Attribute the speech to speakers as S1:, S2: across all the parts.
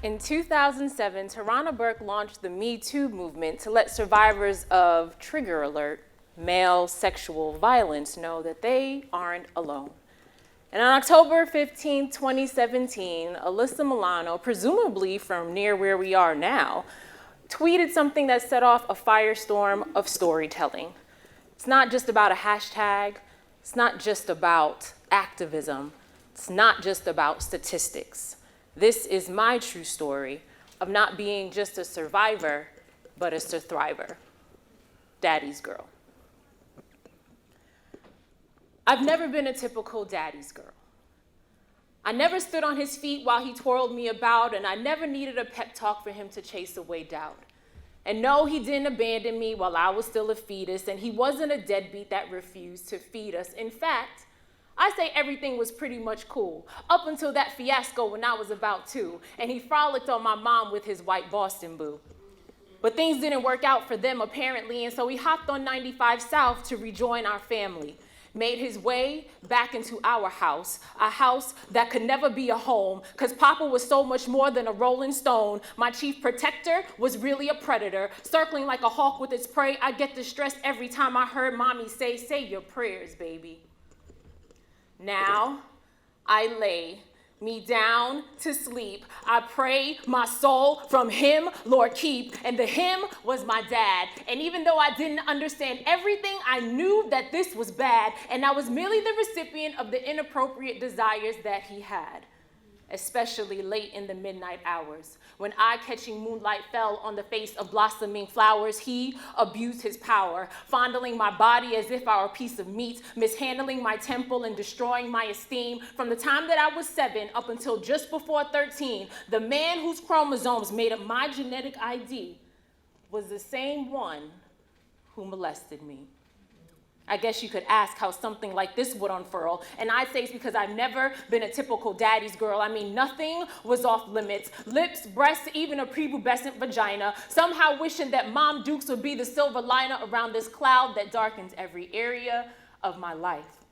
S1: In 2007, Tarana Burke launched the Me Too movement to let survivors of, trigger alert, male sexual violence know that they aren't alone. And on October 15, 2017, Alyssa Milano, presumably from near where we are now, tweeted something that set off a firestorm of storytelling. It's not just about a hashtag. It's not just about activism. It's not just about statistics. This is my true story of not being just a survivor, but a thriver. Daddy's girl. I've never been a typical daddy's girl. I never stood on his feet while he twirled me about, and I never needed a pep talk for him to chase away doubt. And no, he didn't abandon me while I was still a fetus, and he wasn't a deadbeat that refused to feed us. In fact, I say everything was pretty much cool, up until that fiasco when I was about 2, and he frolicked on my mom with his white Boston boo. But things didn't work out for them, apparently, and so he hopped on 95 South to rejoin our family, made his way back into our house, a house that could never be a home, because Papa was so much more than a rolling stone. My chief protector was really a predator, circling like a hawk with its prey. I get distressed every time I heard Mommy say your prayers, baby. Now, I lay me down to sleep. I pray my soul from him, Lord keep. And the him was my dad. And even though I didn't understand everything, I knew that this was bad. And I was merely the recipient of the inappropriate desires that he had, especially late in the midnight hours. When eye-catching moonlight fell on the face of blossoming flowers, he abused his power, fondling my body as if I were a piece of meat, mishandling my temple and destroying my esteem. From the time that I was 7 up until just before 13, the man whose chromosomes made up my genetic ID was the same one who molested me. I guess you could ask how something like this would unfurl. And I say it's because I've never been a typical daddy's girl. I mean, nothing was off limits. Lips, breasts, even a prepubescent vagina. Somehow wishing that Mom Dukes would be the silver liner around this cloud that darkens every area of my life.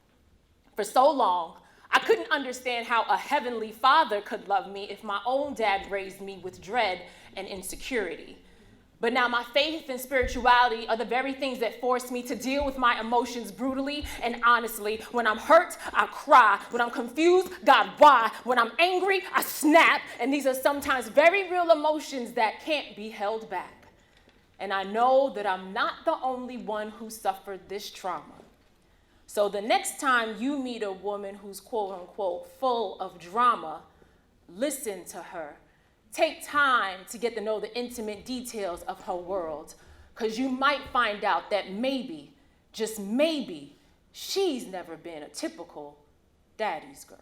S1: For so long, I couldn't understand how a heavenly father could love me if my own dad raised me with dread and insecurity. But now my faith and spirituality are the very things that force me to deal with my emotions brutally and honestly. When I'm hurt, I cry. When I'm confused, God, why? When I'm angry, I snap. And these are sometimes very real emotions that can't be held back. And I know that I'm not the only one who suffered this trauma. So the next time you meet a woman who's quote unquote full of drama, listen to her. Take time to get to know the intimate details of her world, because you might find out that maybe, just maybe, she's never been a typical daddy's girl.